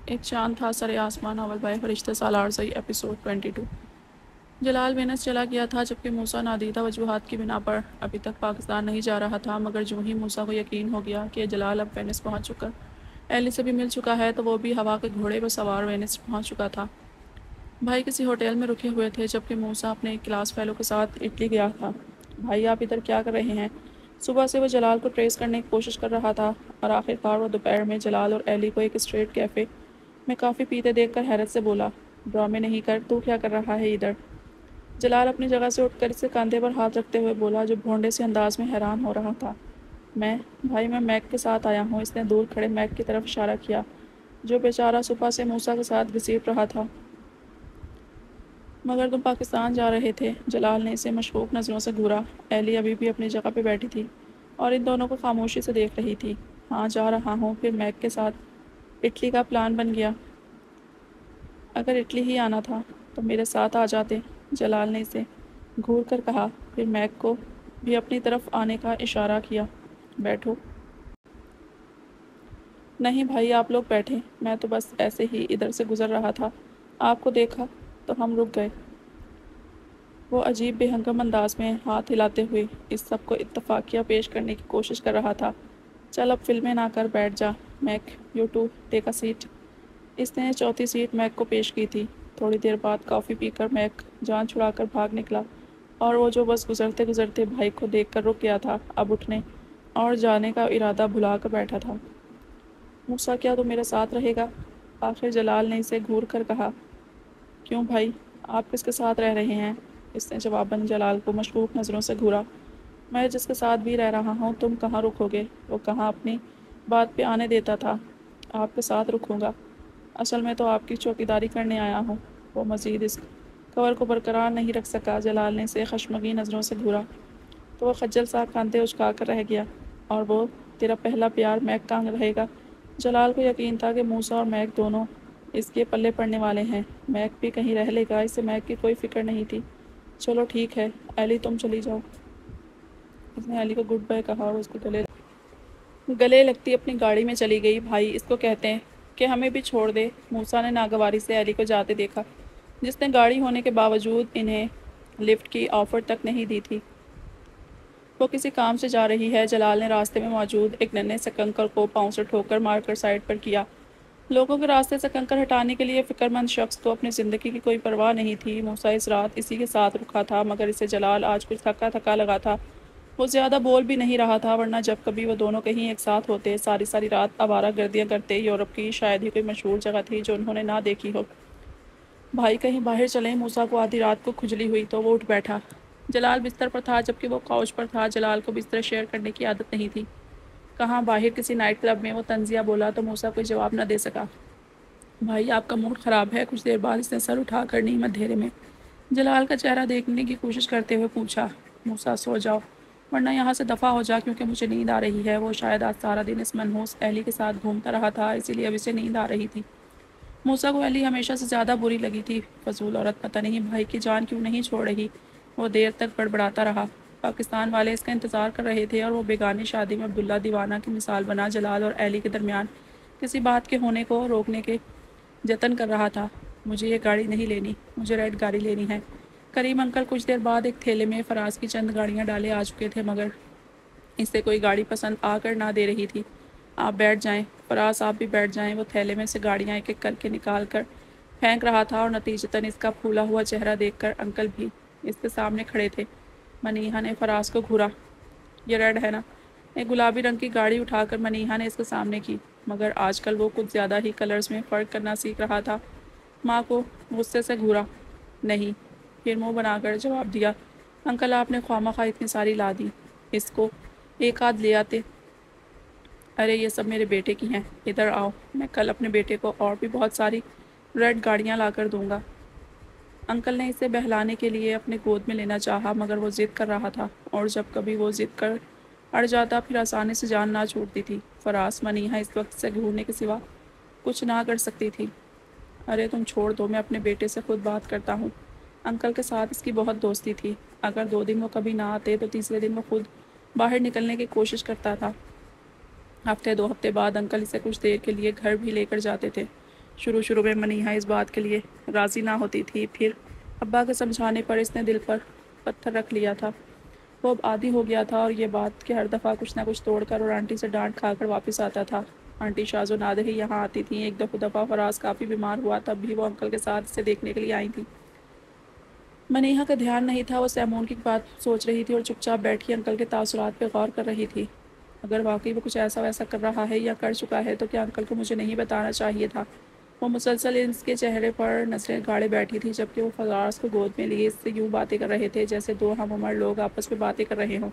ایک چاند تھا سر آسمان اول بائے فرشتہ سالار زئی ایپیسوڈ 22۔ جلال وینس چلا گیا تھا جبکہ موسیٰ نادیدہ وجوہات کی بنا پر ابھی تک پاکستان نہیں جا رہا تھا، مگر جو ہی موسیٰ کو یقین ہو گیا کہ جلال اب وینس پہنچ چکا ایلی سے بھی مل چکا ہے تو وہ بھی ہوا کے گھوڑے پر سوار وینس پہنچ چکا تھا۔ بھائی کسی ہوٹل میں رکے ہوئے تھے جبکہ موسیٰ اپنے ایک کلاس فیلو کے ساتھ اٹلی گیا تھا۔ بھائی آپ ادھر کیا کر رہے ہیں؟ صبح سے وہ جلال کو ٹریس کرنے کی کوشش کر رہا تھا اور آخر کار وہ دوپہر میں جلال اور ایلی کو ایک اسٹریٹ کیفے میں کافی پیتے دیکھ کر حیرت سے بولا، ڈرامے نہیں کر، تو کیا کر رہا ہے ادھر؟ جلال اپنی جگہ سے اٹھ کر اسے کاندھے پر ہاتھ رکھتے ہوئے بولا، جو بھونڈے سے انداز میں حیران ہو رہا تھا۔ بھائی میں میک کے ساتھ آیا ہوں۔ اس نے دور کھڑے میک کی طرف اشارہ کیا جو بیچارہ صبح سے موسیٰ کے ساتھ گھسیٹ رہا تھا۔ مگر تم پاکستان جا رہے تھے۔ جلال نے اسے مشکوک نظروں سے گھورا۔ ایلی ابھی بھی اپنی جگہ پہ بیٹھی تھی اور ان دونوں کو خاموشی سے دیکھ رہی تھی۔ ہاں جا رہا ہوں، پھر میک کے ساتھ اٹلی کا پلان بن گیا۔ اگر اٹلی ہی آنا تھا تو میرے ساتھ آ جاتے، جلال نے اسے گھور کر کہا، پھر میک کو بھی اپنی طرف آنے کا اشارہ کیا۔ بیٹھو۔ نہیں بھائی آپ لوگ بیٹھیں، میں تو بس ایسے ہی ادھر سے گزر رہا تھا، آپ کو دیکھا تو ہم رک گئے۔ وہ عجیب بے ہنگم انداز میں ہاتھ ہلاتے ہوئے اس سب کو اتفاقیہ پیش کرنے کی کوشش کر رہا تھا۔ چل اب فلمیں نہ کر، بیٹھ جا make, you to take a seat. اس نے چوتھی سیٹ میک کو پیش کی تھی۔ تھوڑی دیر بعد کافی پی کر میک جان چھڑا کر بھاگ نکلا اور وہ جو بس گزرتے گزرتے بھائی کو دیکھ کر رک گیا تھا، اب اٹھنے اور جانے کا ارادہ بھلا کر بیٹھا تھا۔ موسیٰ کیا تو میرے ساتھ رہے گا؟ آخر جلال نے اسے گھور کر کہا۔ کیوں بھائی آپ کس کے ساتھ رہ رہے ہیں؟ اس نے جواباً جلال کو مشکوک نظروں سے گھورا۔ میں جس کے ساتھ بھی رہ رہا ہوں، تم کہاں رکو گے؟ وہ کہاں اپنی بات پہ آنے دیتا تھا۔ آپ کے ساتھ رکوں گا، اصل میں تو آپ کی چوکیداری کرنے آیا ہوں۔ وہ مزید اس کور کو برقرار نہیں رکھ سکا۔ جلال نے اسے خشمگین نظروں سے گھورا تو وہ خجل سا کاندھے اچکا کر رہ گیا۔ اور وہ تیرا پہلا پیار میک کہاں رہے گا؟ جلال کو یقین تھا کہ موسیٰ اور میک دونوں اس کے پلے پڑنے والے ہیں۔ میک بھی کہیں رہ لے گا، اسے میک کی کوئی فکر نہیں تھی۔ چلو ٹھیک ہے ایلی تم چلی جاؤ۔ اس نے ایلی کو گڈ بائے کہا اور اس کو گلے لگتی اپنی گاڑی میں چلی گئی۔ بھائی اس کو کہتے ہیں کہ ہمیں بھی چھوڑ دے۔ موسیٰ نے ناگواری سے ایلی کو جاتے دیکھا، جس نے گاڑی ہونے کے باوجود انہیں لفٹ کی آفر تک نہیں دی تھی۔ وہ کسی کام سے جا رہی ہے۔ جلال نے راستے میں موجود ایک ننھے سے کنکر کو پاؤں سے ٹھوکر مار کر سائڈ پر کیا۔ لوگوں کے راستے سے کنکر ہٹانے کے لیے فکرمند شخص کو اپنی زندگی کی کوئی پرواہ نہیں تھی۔ موسیٰ اس رات اسی کے ساتھ رکا تھا، مگر اسے جلال آج کچھ تھکا تھکا لگا تھا۔ وہ زیادہ بول بھی نہیں رہا تھا، ورنہ جب کبھی وہ دونوں کہیں ایک ساتھ ہوتے، ساری رات آوارہ گردیاں کرتے۔ یورپ کی شاید ہی کوئی مشہور جگہ تھی جو انہوں نے نہ دیکھی ہو۔ بھائی کہیں باہر چلیں۔ موسیٰ کو آدھی رات کو کھجلی ہوئی تو وہ اٹھ بیٹھا۔ جلال بستر پر تھا جبکہ وہ کاؤچ پر تھا۔ جلال کو بستر شیئر کرنے کی عادت نہیں تھی۔ کہاں باہر کسی نائٹ کلب میں، وہ طنزیہ بولا تو موسیٰ کوئی جواب نہ دے سکا۔ بھائی آپ کا موڈ خراب ہے؟ کچھ دیر بعد اس نے سر اٹھا کر نیم اندھیرے میں جلال کا چہرہ دیکھنے کی کوشش کرتے ہوئے پوچھا۔ موسیٰ سو جاؤ ورنہ یہاں سے دفع ہو جا، کیونکہ مجھے نیند آ رہی ہے۔ وہ شاید آج سارا دن اس منحوس ایلی کے ساتھ گھومتا رہا تھا، اسی لیے اب اسے نیند آ رہی تھی۔ موسیٰ کو ایلی ہمیشہ سے زیادہ بری لگی تھی۔ فضول عورت، پتہ نہیں بھائی کی جان کیوں نہیں چھوڑ رہی۔ وہ دیر تک بڑبڑاتا رہا۔ پاکستان والے اس کا انتظار کر رہے تھے اور وہ بیگانی شادی میں عبداللہ دیوانہ کی مثال بنا جلال اور ایلی کے درمیان کسی بات کے ہونے کو روکنے کے جتن کر رہا تھا۔ مجھے یہ گاڑی نہیں لینی، مجھے ریڈ گاڑی لینی ہے۔ کریم انکل کچھ دیر بعد ایک تھیلے میں فراز کی چند گاڑیاں ڈالے آ چکے تھے، مگر اسے کوئی گاڑی پسند آ کر نہ دے رہی تھی۔ آپ بیٹھ جائیں فراز، آپ بھی بیٹھ جائیں۔ وہ تھیلے میں سے گاڑیاں ایک ایک کر کے نکال کر پھینک رہا تھا اور نتیجتاً اس کا پھولا ہوا چہرہ دیکھ کر انکل بھی اس کے سامنے کھڑے تھے۔ منیہا نے فراز کو گھورا۔ یہ ریڈ ہے نا؟ ایک گلابی رنگ کی گاڑی اٹھا کر منیہا نے اس کے سامنے کی، مگر آج کل وہ کچھ زیادہ ہی کلرز میں فرق کرنا سیکھ رہا تھا۔ ماں کو غصے سے گھورا۔ نہیں، پھر منہ بنا کر جواب دیا، انکل آپ نے خواہ اتنی ساری لا دی، اس کو ایک آدھ لے آتے۔ ارے یہ سب میرے بیٹے کی ہیں، ادھر آؤ، میں کل اپنے بیٹے کو اور بھی بہت ساری ریڈ گاڑیاں لا کر دوں گا۔ انکل نے اسے بہلانے کے لیے اپنے گود میں لینا چاہا، مگر وہ ضد کر رہا تھا، اور جب کبھی وہ ضد کر اڑ جاتا پھر آسانی سے جان نہ چھوٹتی تھی۔ فراز، منیہا اس وقت سے گھورنے کے سوا کچھ نہ کر سکتی تھی۔ ارے تم چھوڑ دو، میں اپنے بیٹے سے خود بات کرتا ہوں۔ انکل کے ساتھ اس کی بہت دوستی تھی، اگر 2 دن وہ کبھی نہ آتے تو تیسرے دن وہ خود باہر نکلنے کی کوشش کرتا تھا۔ ہفتے 2 ہفتے بعد انکل اسے کچھ دیر کے لیے گھر بھی لے کر جاتے تھے۔ شروع میں منیحہ اس بات کے لیے راضی نہ ہوتی تھی، پھر ابا کے سمجھانے پر اس نے دل پر پتھر رکھ لیا تھا۔ وہ اب عادی ہو گیا تھا اور یہ بات کہ ہر دفعہ کچھ نہ کچھ توڑ کر اور آنٹی سے ڈانٹ کھا کر واپس آتا تھا۔ آنٹی شاز و نادر ہی یہاں آتی تھیں۔ ایک دفعہ فراز کافی بیمار ہوا، تب بھی وہ انکل کے ساتھ اسے دیکھنے کے لیے آئی تھیں۔ منیحہ کا دھیان نہیں تھا، وہ سیمون کی بات سوچ رہی تھی اور چپ چاپ بیٹھی انکل کے تاثرات پہ غور کر رہی تھی۔ اگر واقعی وہ کچھ ایسا ویسا کر رہا ہے یا کر چکا ہے تو کیا انکل کو مجھے نہیں بتانا چاہیے تھا؟ وہ مسلسل اس کے چہرے پر نظریں گاڑے بیٹھی تھی، جبکہ وہ فراز کو گود میں لیے اس سے یوں باتیں کر رہے تھے جیسے دو ہم عمر لوگ آپس میں باتیں کر رہے ہوں۔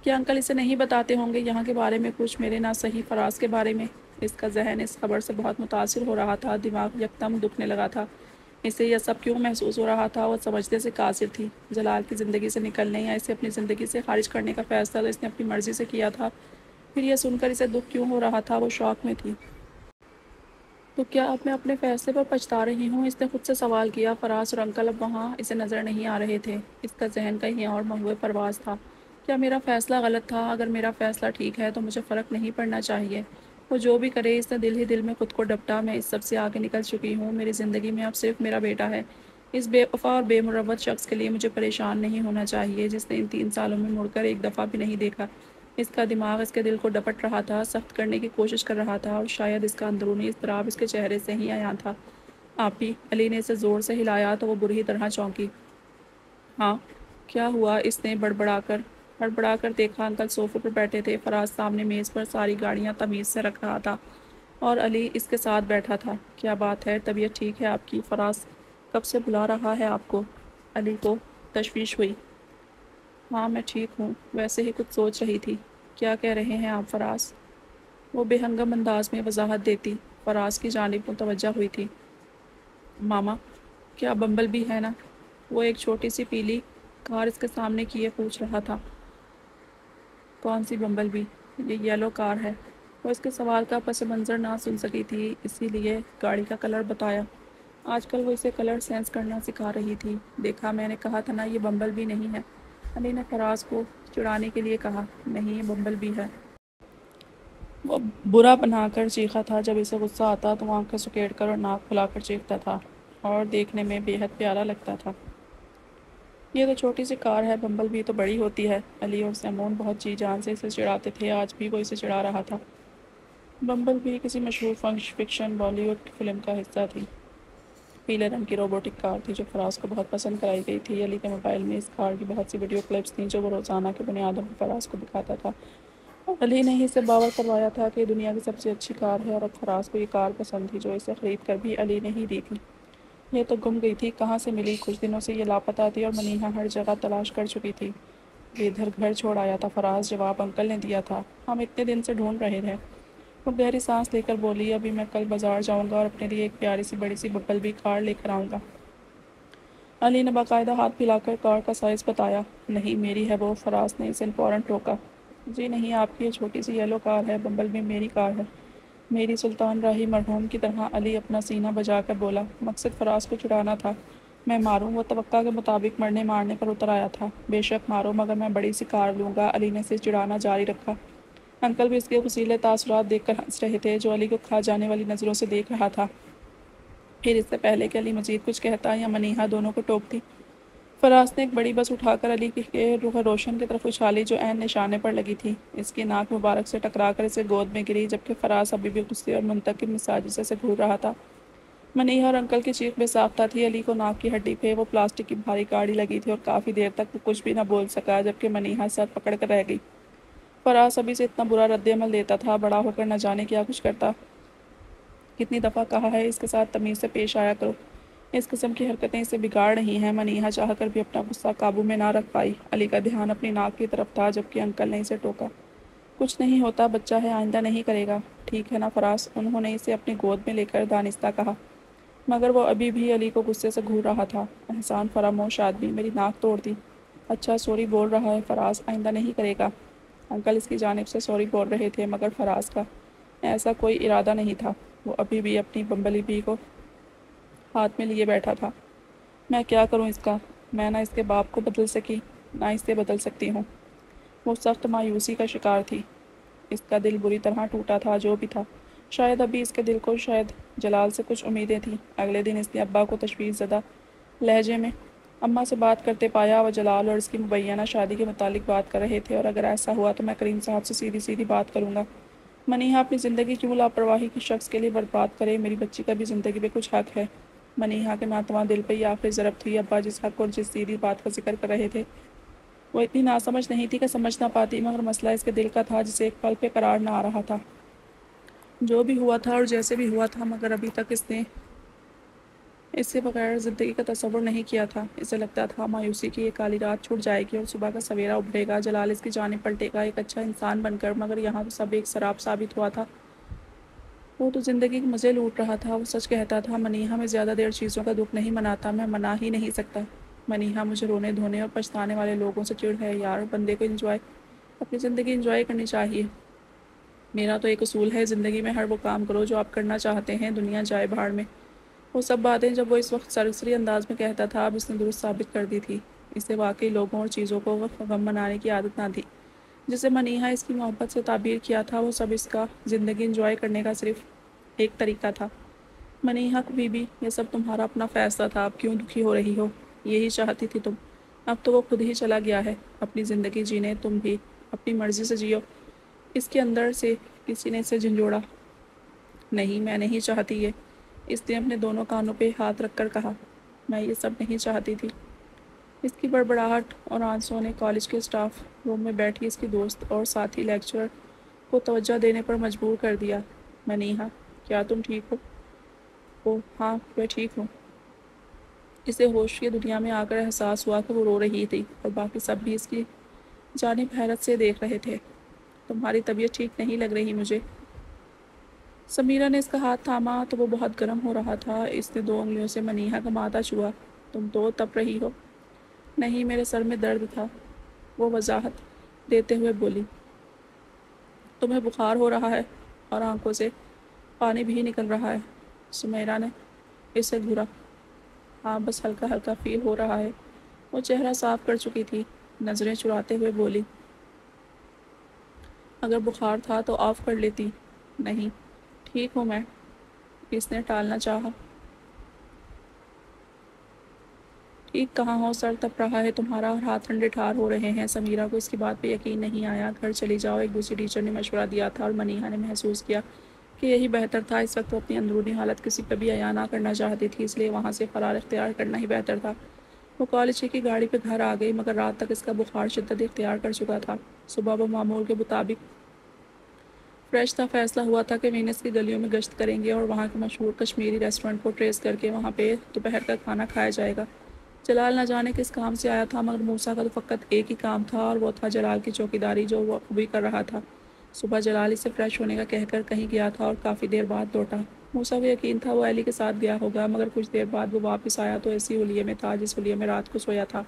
کیا انکل اسے نہیں بتاتے ہوں گے یہاں کے بارے میں کچھ، میرے نہ صحیح فراز کے بارے میں؟ اس کا ذہن اس خبر سے بہت متاثر ہو رہا تھا، دماغ یکدم دکھنے لگا تھا۔ اسے یہ سب کیوں محسوس ہو رہا تھا؟ وہ سمجھنے سے قاصر تھی۔ جلال کی زندگی سے نکلنے یا اسے اپنی زندگی سے خارج کرنے کا فیصلہ تو اس نے اپنی مرضی سے کیا تھا، پھر یہ سن کر اسے دکھ کیوں ہو رہا تھا؟ وہ شوق میں تھی۔ تو کیا اب میں اپنے فیصلے پر پچھتا رہی ہوں؟ اس نے خود سے سوال کیا۔ فراز اور انکل اب وہاں اسے نظر نہیں آ رہے تھے۔ اس کا ذہن کہیں اور مہوے پرواز تھا۔ کیا میرا فیصلہ غلط تھا؟ اگر میرا فیصلہ ٹھیک ہے تو مجھے فرق نہیں پڑنا چاہیے۔ وہ جو بھی کرے، اس نے دل ہی دل میں خود کو ڈپٹا۔ میں اس سب سے آگے نکل چکی ہوں۔ میری زندگی میں اب صرف میرا بیٹا ہے۔ اس بے وفا اور بے مروت شخص کے لیے مجھے پریشان نہیں ہونا چاہیے، جس نے ان 3 سالوں میں مڑ کر ایک دفعہ بھی نہیں دیکھا۔ اس کا دماغ اس کے دل کو ڈپٹ رہا تھا، سخت کرنے کی کوشش کر رہا تھا، اور شاید اس کا اندرونی اضطراب اس کے چہرے سے ہی عیاں تھا۔ آپی، علی نے اسے زور سے ہلایا تو وہ بری طرح چونکی۔ ہاں، کیا ہوا؟ اس نے ہڑبڑا کر دیکھا۔ انکل صوفے پر بیٹھے تھے، فراز سامنے میز پر ساری گاڑیاں تمیز سے رکھ رہا تھا اور علی اس کے ساتھ بیٹھا تھا۔ کیا بات ہے؟ طبیعت ٹھیک ہے آپ کی؟ فراز کب سے بلا رہا ہے آپ کو؟ علی کو تشویش ہوئی۔ ہاں میں ٹھیک ہوں، ویسے ہی کچھ سوچ رہی تھی۔ کیا کہہ رہے ہیں آپ فراز؟ وہ بے ہنگم انداز میں وضاحت دیتی۔ فراز کی جانب متوجہ ہوئی تھی۔ ماما، کیا بمبل بھی ہے نا؟ وہ ایک چھوٹی سی پیلی کار اس کے سامنے کیے پوچھ رہا تھا۔ کون سی بمبل بھی؟ یہ یلو کار ہے۔ وہ اس کے سوال کا پس منظر نہ سن سکی تھی، اسی لیے گاڑی کا کلر بتایا۔ آج کل وہ اسے کلر سینس کرنا سکھا رہی تھی۔ دیکھا، میں نے کہا تھا نا یہ بمبل بھی نہیں ہے، علی نے فراز کو چڑھانے کے لیے کہا۔ نہیں، یہ بمبل بھی ہے۔ وہ برا بنا کر چیخا تھا۔ جب اسے غصہ آتا تو وہ آنکھیں سکیڑ کر اور ناک پھلا کر چیختا تھا، اور دیکھنے میں بے حد پیارا لگتا تھا۔ یہ تو چھوٹی سی کار ہے، بمبل بھی تو بڑی ہوتی ہے۔ علی اور سیمون بہت جی جان سے اسے چڑھاتے تھے، آج بھی وہ اسے چڑھا رہا تھا۔ بمبل بھی کسی مشہور فکشن بالی ووڈ فلم کا حصہ تھی۔ پیلے رنگ کی روبوٹک کار تھی جو فراز کو بہت پسند کرائی گئی تھی۔ علی کے موبائل میں اس کار کی بہت سی ویڈیو کلپس تھیں جو وہ روزانہ کی بنیادوں پر فراز کو دکھاتا تھا، اور علی نے ہی اسے باور کروایا تھا کہ یہ دنیا کی سب سے اچھی کار ہے، اور اب فراز کو یہ کار پسند تھی جو اسے خرید کر بھی علی نے ہی دی تھی۔ یہ تو گم گئی تھی، کہاں سے ملی؟ کچھ دنوں سے یہ لاپتہ تھی اور منیحہ ہر جگہ تلاش کر چکی تھی۔ یہ ادھر گھر چھوڑ آیا تھا فراز، جواب انکل نے دیا تھا۔ ہم اتنے دن سے ڈھونڈ رہے تھے۔ وہ گہری سانس لے کر بولی، ابھی میں کل بازار جاؤں گا اور اپنے لیے ایک پیاری سی بڑی سی بمبل بھی کار لے کر آؤں گا۔ علی نے باقاعدہ ہاتھ پھیلا کر کار کا سائز بتایا۔ نہیں، میری ہے وہ، فراز نے اسے فوراً ٹوکا۔ جی نہیں، آپ کی یہ چھوٹی سی یلو کار ہے، بمبل بھی میری کار ہے، میری سلطان راہی مرحوم کی طرح۔ علی اپنا سینہ بجا کر بولا۔ مقصد فراز کو چھڑانا تھا۔ میں ماروں؟ وہ توقع کے مطابق مرنے مارنے پر اتر آیا تھا۔ بے شک مارو، مگر میں بڑی سی کار لوں گا۔ علی نے اسے چڑھانا جاری رکھا۔ انکل بھی اس کے غصیلے تاثرات دیکھ کر ہنس رہے تھے، جو علی کو کھا جانے والی نظروں سے دیکھ رہا تھا۔ پھر اس سے پہلے کہ علی مزید کچھ کہتا یا منیحہ دونوں کو ٹوکتی، فراز نے ایک بڑی بس اٹھا کر علی کے رخ روشن کی طرف اچھالی جو عین نشانے پر لگی تھی۔ اس کی ناک مبارک سے ٹکرا کر اسے گود میں گری، جبکہ فراز ابھی بھی غصے اور منتقم مزاجی سے گھور رہا تھا۔ منیحہ اور انکل کی چیخ بے ساختہ تھی۔ علی کو ناک کی ہڈی پہ وہ پلاسٹک کی بھاری گاڑی لگی تھی اور کافی دیر تک وہ کچھ بھی نہ بول سکا، جبکہ منیحہ سر پکڑ کر رہ گئی۔ فراز ابھی سے اتنا برا رد عمل دیتا تھا، بڑا ہو کر نہ جانے کیا کچھ کرتا۔ کتنی دفعہ کہا ہے اس کے ساتھ تمیز سے پیش آیا کرو، اس قسم کی حرکتیں اسے بگاڑ رہی ہیں۔ منیحہ چاہ کر بھی اپنا غصہ قابو میں نہ رکھ پائی۔ علی کا دھیان اپنی ناک کی طرف تھا، جبکہ انکل نے اسے ٹوکا۔ کچھ نہیں ہوتا، بچہ ہے، آئندہ نہیں کرے گا، ٹھیک ہے نا فراز؟ انہوں نے اسے اپنی گود میں لے کر دانستہ کہا، مگر وہ ابھی بھی علی کو غصے سے گھور رہا تھا۔ احسان فراموش آدمی، میری ناک توڑ دی۔ اچھا، سوری بول رہا ہے فراز، آئندہ نہیں کرے گا۔ انکل اس کی جانب سے سوری بول رہے تھے، مگر فراز کا ایسا کوئی ارادہ نہیں تھا۔ وہ ابھی بھی اپنی بمبلی بی کو ہاتھ میں لیے بیٹھا تھا۔ میں کیا کروں اس کا؟ میں نہ اس کے باپ کو بدل سکی، نہ اس سے بدل سکتی ہوں۔ وہ سخت مایوسی کا شکار تھی۔ اس کا دل بری طرح ٹوٹا تھا، جو بھی تھا۔ شاید ابھی اس کے دل کو شاید جلال سے کچھ امیدیں تھیں۔ اگلے دن اس نے ابا کو تشویش زدہ لہجے میں اماں سے بات کرتے پایا۔ وہ جلال اور اس کی مبینہ شادی کے متعلق بات کر رہے تھے، اور اگر ایسا ہوا تو میں کریم صاحب سے سیدھی سیدھی بات کروں گا۔ منیہا اپنی زندگی کیوں لاپرواہی کی شخص کے لیے برباد کرے؟ میری بچی کا بھی زندگی پہ کچھ حق ہے۔ منیہا کے ناتواں دل پہ یہ آخری ضرب تھی۔ ابا جس حق اور جس سیدھی بات کا ذکر کر رہے تھے وہ اتنی ناسمجھ نہیں تھی کہ سمجھ نہ پاتی، مگر مسئلہ اس کے دل کا تھا جسے ایک پل پہ قرار نہ آ رہا تھا۔ جو بھی ہوا تھا اور جیسے بھی ہوا تھا، مگر ابھی تک اس نے اس سے بغیر زندگی کا تصور نہیں کیا تھا۔ اسے لگتا تھا مایوسی کی یہ کالی رات چھوٹ جائے گی اور صبح کا سویرا ابھرے گا، جلال اس کی جانب پلٹے گا ایک اچھا انسان بن کر، مگر یہاں تو سب ایک سراب ثابت ہوا تھا۔ وہ تو زندگی کے مزے لوٹ رہا تھا۔ وہ سچ کہتا تھا، منیہا میں زیادہ دیر چیزوں کا دکھ نہیں مناتا، میں منا ہی نہیں سکتا۔ منیہا مجھے رونے دھونے اور پچھتانے والے لوگوں سے چڑ ہے یار، بندے کو اپنی زندگی انجوائے کرنی چاہیے۔ میرا تو ایک اصول ہے، زندگی میں ہر وہ کام کرو جو آپ کرنا چاہتے ہیں، دنیا جائے بھاڑ میں۔ وہ سب باتیں جب وہ اس وقت سرسری انداز میں کہتا تھا، اب اس نے درست ثابت کر دی تھی۔ اسے واقعی لوگوں اور چیزوں کو غم منانے کی عادت نہ تھی۔ جسے منیہا اس کی محبت سے تعبیر کیا تھا، وہ سب اس کا زندگی انجوائے کرنے کا صرف ایک طریقہ تھا۔ منیہا بی بی، یہ سب تمہارا اپنا فیصلہ تھا، اب کیوں دکھی ہو رہی ہو؟ یہی چاہتی تھی تم۔ اب تو وہ خود ہی چلا گیا ہے اپنی زندگی جینے، تم بھی اپنی مرضی سے جیو۔ اس کے اندر سے کسی نے اسے جھنجھوڑا۔ نہیں، میں نہیں چاہتی یہ۔ اس نے اپنے دونوں کانوں پہ ہاتھ رکھ کر کہا، میں یہ سب نہیں چاہتی تھی۔ اس کی بڑبڑاہٹ اور آنسوؤں نے کالج کے اسٹاف روم میں بیٹھی اس کی دوست اور ساتھی لیکچرر کو توجہ دینے پر مجبور کر دیا۔ منیہا، کیا تم ٹھیک ہو؟ اوہ ہاں، میں ٹھیک ہوں۔ اسے ہوش کی دنیا میں آ کر احساس ہوا کہ وہ رو رہی تھی اور باقی سب بھی اس کی جانب حیرت سے دیکھ رہے تھے۔ تمہاری طبیعت ٹھیک نہیں لگ رہی مجھے۔ سمیرہ نے اس کا ہاتھ تھاما تو وہ بہت گرم ہو رہا تھا۔ اس نے 2 انگلیوں سے منیہا کا ماتھا چھوا۔ تم تو تپ رہی ہو۔ نہیں، میرے سر میں درد تھا، وہ وضاحت دیتے ہوئے بولی۔ تمہیں بخار ہو رہا ہے اور آنکھوں سے پانی بھی نکل رہا ہے۔ سمیرہ نے اسے گھورا۔ ہاں، بس ہلکا ہلکا فیل ہو رہا ہے۔ وہ چہرہ صاف کر چکی تھی، نظریں چراتے ہوئے بولی۔ اگر بخار تھا تو آف کر لیتی۔ نہیں، ٹھیک ہوں میں۔ اس نے ٹالنا چاہا۔ ٹھیک کہاں ہو، سر تپ رہا ہے تمہارا اور ہاتھ ٹھنڈے ٹھار ہو رہے ہیں۔ سمیرہ کو اس کی بات پہ یقین نہیں آیا۔ گھر چلی جاؤ، ایک دوسری ٹیچر نے مشورہ دیا تھا اور منیہا نے محسوس کیا کہ یہی بہتر تھا۔ اس وقت وہ اپنی اندرونی حالت کسی پہ بھی عیاں نہ کرنا چاہتی تھی، اس لیے وہاں سے فرار اختیار کرنا ہی بہتر تھا۔ وہ کالج کی گاڑی پہ گھر آ گئی، مگر رات تک اس کا بخار شدت اختیار کر چکا تھا۔ صبح وہ معمول کے مطابق فریش تھا۔ فیصلہ ہوا تھا کہ وینس کی گلیوں میں گشت کریں گے اور وہاں کے مشہور کشمیری ریسٹورنٹ کو ٹریس کر کے وہاں پہ دوپہر کا کھانا کھایا جائے گا۔ جلال نہ جانے کس کام سے آیا تھا، مگر موسیٰ کا تو فقط ایک ہی کام تھا اور وہ تھا جلال کی چوکیداری، جو وہ بھی کر رہا تھا۔ صبح جلال اسے فریش ہونے کا کہہ کر کہیں گیا تھا اور کافی دیر بعد لوٹا۔ موسیٰ کو یقین تھا وہ ایلی کے ساتھ گیا ہوگا، مگر کچھ دیر بعد وہ واپس آیا تو اسی حلیے میں تھا جس حلیے میں رات کو سویا تھا۔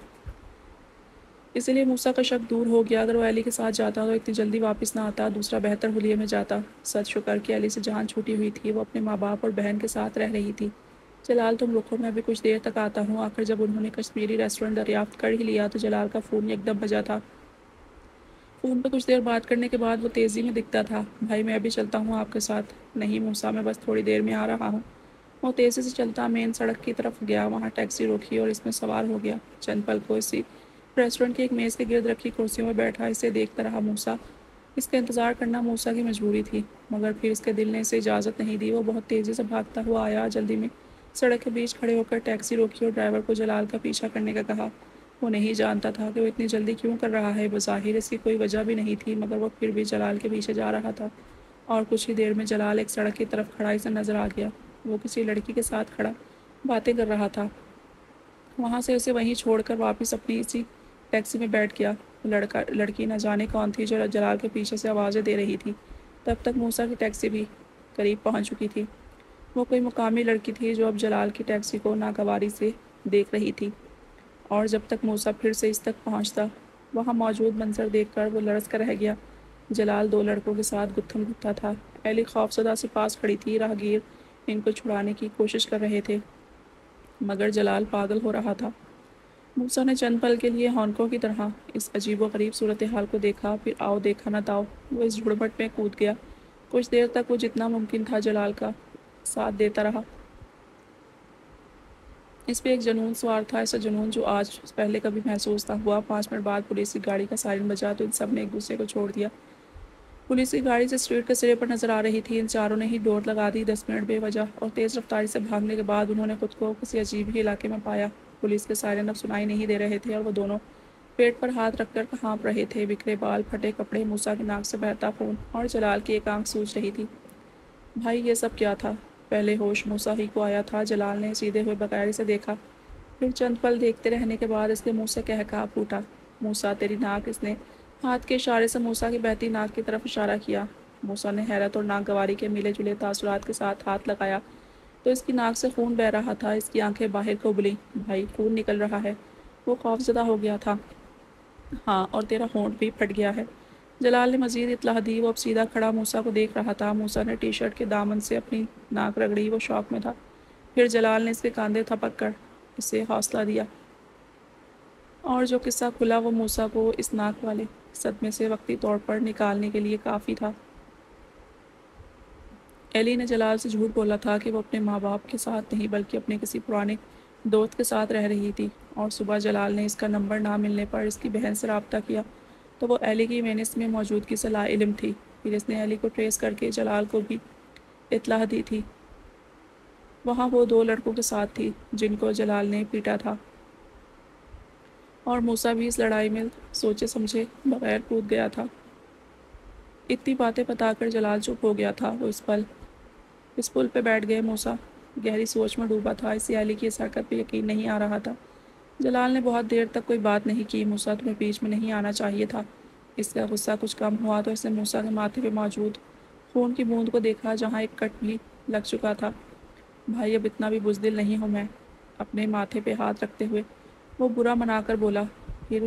اسی لیے موسیٰ کا شک دور ہو گیا۔ اگر وہ ایلی کے ساتھ جاتا تو اتنی جلدی واپس نہ آتا، دوسرا بہتر حلیے میں جاتا۔ سچ شکر کہ ایلی سے جان چھوٹی ہوئی تھی، وہ اپنے ماں باپ اور بہن کے ساتھ رہ رہی تھی۔ جلال تم رکو، میں ابھی کچھ دیر تک آتا ہوں۔ آخر جب انہوں نے کشمیری ریسٹورنٹ دریافت کر ہی لیا تو جلال کا فون یکدم بجا تھا۔ فون پہ کچھ دیر بات کرنے کے بعد وہ تیزی میں دکھتا تھا۔ بھائی میں ابھی چلتا ہوں آپ کے ساتھ۔ نہیں موسیٰ، میں بس تھوڑی دیر میں آ رہا ہوں۔ وہ تیزی سے چلتا مین سڑک کی طرف گیا، وہاں ٹیکسی روکی اور اس میں سوار ہو گیا۔ چند پل کو اسی ریسٹورنٹ کی ایک میز کے گرد رکھی کرسیوں میں بیٹھا اسے دیکھتا رہا موسیٰ۔ اس کا انتظار کرنا موسیٰ کی مجبوری تھی، مگر پھر اس کے دل نے اسے اجازت نہیں دی۔ وہ بہت تیزی سے بھاگتا ہوا آیا، جلدی میں سڑک کے بیچ کھڑے ہو کر ٹیکسی روکی اور ڈرائیور کو جلال کا پیچھا کرنے کا کہا۔ وہ نہیں جانتا تھا کہ وہ اتنی جلدی کیوں کر رہا ہے، بظاہر اس کی کوئی وجہ بھی نہیں تھی، مگر وہ پھر بھی جلال کے پیچھے جا رہا تھا۔ اور کچھ ہی دیر میں جلال ایک سڑک کی طرف کھڑا اسے نظر آ گیا۔ وہ کسی لڑکی کے ساتھ کھڑا باتیں کر رہا تھا۔ وہاں سے اسے وہیں چھوڑ کر واپس اپنی اسی ٹیکسی میں بیٹھ گیا۔ لڑکی نہ جانے کون تھی جو جلال کے پیچھے سے آوازیں دے رہی تھی۔ تب تک موسیٰ کی ٹیکسی بھی قریب پہنچ چکی تھی۔ وہ کوئی مقامی لڑکی تھی جو اب جلال کی ٹیکسی کو ناگواری سے دیکھ رہی تھی، اور جب تک موسیٰ پھر سے اس تک پہنچتا، وہاں موجود منظر دیکھ کر وہ لرز کر رہ گیا۔ جلال 2 لڑکوں کے ساتھ گتھم گتھا تھا۔ ایلی خوفزدہ سے پاس کھڑی تھی۔ راہگیر ان کو چھڑانے کی کوشش کر رہے تھے، مگر جلال پاگل ہو رہا تھا۔ موسیٰ نے چند پل کے لیے ہونکوں کی طرح اس عجیب و غریب صورتحال کو دیکھا، پھر آؤ دیکھا نہ تاؤ وہ اس جھڑمٹ میں کود گیا۔ کچھ دیر تک وہ جتنا ممکن تھا جلال کا ساتھ دیتا رہا۔ اس پہ ایک جنون سوار تھا، ایسا جنون جو آج پہلے کبھی محسوس نہ ہوا۔ 5 منٹ بعد پولیس کی گاڑی کا سائرن بجا تو ان سب نے ایک دوسرے کو چھوڑ دیا۔ پولیس کی گاڑی سے اسٹریٹ کے سرے پر نظر آ رہی تھی۔ ان چاروں نے ہی دوڑ لگا دی۔ 10 منٹ بے وجہ اور تیز رفتاری سے بھاگنے کے بعد انہوں نے خود کو کسی عجیب ہی علاقے میں پایا۔ پولیس کے سائرن اب سنائی نہیں دے رہے تھے اور وہ دونوں پیٹ پر ہاتھ رکھ کر کانپ رہے تھے۔ بکھرے بال، پھٹے کپڑے، موسیٰ کی ناک سے بہتا خون اور جلال کی ایک آنکھ سوج رہی تھی۔ بھائی یہ سب کیا تھا؟ پہلے ہوش موسیٰ ہی کو آیا تھا۔ جلال نے سیدھے ہوئے بغیر اسے دیکھا، پھر چند پل دیکھتے رہنے کے بعد اس کے منہ سے کہا پھوٹا، موسیٰ تیری ناک۔ اس نے ہاتھ کے اشارے سے موسیٰ کی بہتی ناک کی طرف اشارہ کیا۔ موسیٰ نے حیرت اور ناگواری کے ملے جلے تاثرات کے ساتھ ہاتھ لگایا تو اس کی ناک سے خون بہہ رہا تھا۔ اس کی آنکھیں باہر کو ابھریں۔ بھائی خون نکل رہا ہے۔ وہ خوفزدہ ہو گیا تھا۔ ہاں، اور تیرا ہونٹ بھی پھٹ گیا ہے۔ جلال نے مزید اطلاع دی۔ وہ اب سیدھا کھڑا موسیٰ کو دیکھ رہا تھا۔ موسیٰ نے ٹی شرٹ کے دامن سے اپنی ناک رگڑی۔ وہ شوق میں تھا۔ پھر جلال نے اس کے کاندھے تھپک کر اسے حوصلہ دیا اور جو قصہ کھلا وہ موسیٰ کو اس ناک والے صدمے سے وقتی طور پر نکالنے کے لیے کافی تھا۔ ایلی نے جلال سے جھوٹ بولا تھا کہ وہ اپنے ماں باپ کے ساتھ نہیں بلکہ اپنے کسی پرانے دوست کے ساتھ رہ رہی تھی، اور صبح جلال نے اس کا نمبر نہ ملنے پر اس کی بہن سے رابطہ کیا تو وہ ایلی کی وینس میں موجودگی سے لا علم تھی۔ پھر اس نے ایلی کو ٹریس کر کے جلال کو بھی اطلاع دی تھی۔ وہاں وہ 2 لڑکوں کے ساتھ تھی جن کو جلال نے پیٹا تھا، اور موسیٰ بھی اس لڑائی میں سوچے سمجھے بغیر کود گیا تھا۔ اتنی باتیں بتا کر جلال چپ ہو گیا تھا۔ وہ اس پل پہ بیٹھ گئے۔ موسیٰ گہری سوچ میں ڈوبا تھا۔ اسے ایلی کی اس حرکت پہ یقین نہیں آ رہا تھا۔ جلال نے بہت دیر تک کوئی بات نہیں کی۔ موسیٰ تمہیں بیچ میں نہیں آنا چاہیے تھا۔ اس کا غصہ کچھ کم ہوا تو اس نے موسیٰ کے ماتھے پہ موجود خون کی بوند کو دیکھا جہاں ایک کٹ بھی لگ چکا تھا۔ بھائی اب اتنا بھی بزدل نہیں ہوں میں۔ اپنے ماتھے پہ ہاتھ رکھتے ہوئے وہ برا منا کر بولا، پھر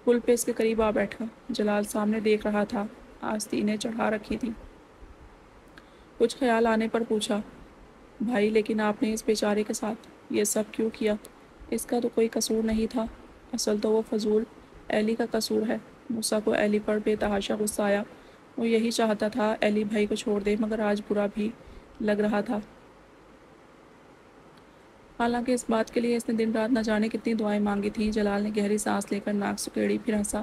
پل پہ اس کے قریب آ بیٹھا۔ جلال سامنے دیکھ رہا تھا۔ آستینیں چڑھا رکھی تھی۔ کچھ خیال آنے پر پوچھا، بھائی لیکن آپ نے اس بیچارے کے ساتھ یہ سب کیوں کیا؟ اس کا تو کوئی قصور نہیں تھا۔ اصل تو وہ فضول ایلی کا قصور ہے۔ موسیٰ کو ایلی پر بے تحاشا غصہ آیا۔ وہ یہی چاہتا تھا ایلی بھائی کو چھوڑ دے، مگر آج برا بھی لگ رہا تھا۔ حالانکہ اس بات کے لیے اس نے دن رات نہ جانے کتنی دعائیں مانگی تھیں۔ جلال نے گہری سانس لے کر ناک سکیڑی، پھر ہنسا۔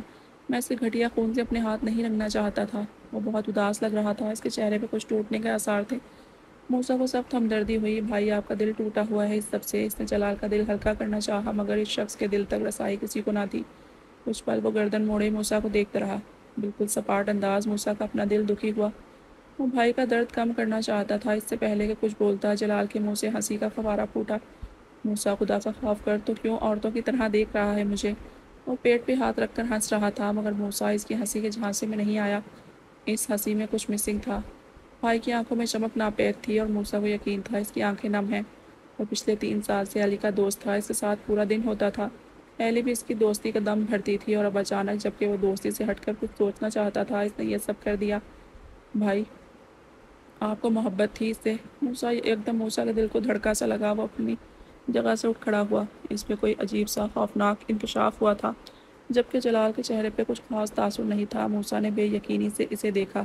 میں اس کے گھٹیا خون سے اپنے ہاتھ نہیں رنگنا چاہتا تھا۔ وہ بہت اداس لگ رہا تھا۔ اس کے چہرے پہ کچھ ٹوٹنے کے آثار تھے۔ موسیٰ کو سخت ہمدردی ہوئی۔ بھائی آپ کا دل ٹوٹا ہوا ہے اس سب سے۔ اس نے جلال کا دل ہلکا کرنا چاہا مگر اس شخص کے دل تک رسائی کسی کو نہ تھی۔ کچھ پل وہ گردن موڑے موسیٰ کو دیکھتا رہا۔ بالکل سپاٹ انداز موسیٰ کا اپنا دل دکھی ہوا۔ وہ بھائی کا درد کم کرنا چاہتا تھا۔ اس سے پہلے کہ کچھ بولتا جلال کے منہ سے ہنسی کا فوارہ پھوٹا۔ موسیٰ خدا کا خوف کر، تو کیوں عورتوں کی طرح دیکھ رہا ہے مجھے؟ وہ پیٹ پہ ہاتھ رکھ کر ہنس رہا تھا مگر موسیٰ اس کی ہنسی کے جھانسے میں نہیں آیا۔ اس ہنسی میں کچھ مسنگ تھا۔ بھائی کی آنکھوں میں چمک ناپید تھی اور موسیٰ کو یقین تھا اس کی آنکھیں نم ہیں۔ وہ پچھلے 3 سال سے ایلی کا دوست تھا۔ اس کے ساتھ پورا دن ہوتا تھا۔ ایلی بھی اس کی دوستی کا دم بھرتی تھی، اور اب اچانک جبکہ وہ دوستی سے ہٹ کر کچھ سوچنا چاہتا تھا اس نے یہ سب کر دیا۔ بھائی آپ کو محبت تھی اس سے؟ موسیٰ کے دل کو دھڑکا سا لگا۔ وہ اپنی جگہ سے اٹھ کھڑا ہوا۔ اس میں کوئی عجیب سا خوفناک انکشاف ہوا تھا جبکہ جلال کے چہرے پہ کچھ خاص تاثر نہیں تھا۔ موسیٰ نے بے یقینی سے اسے دیکھا۔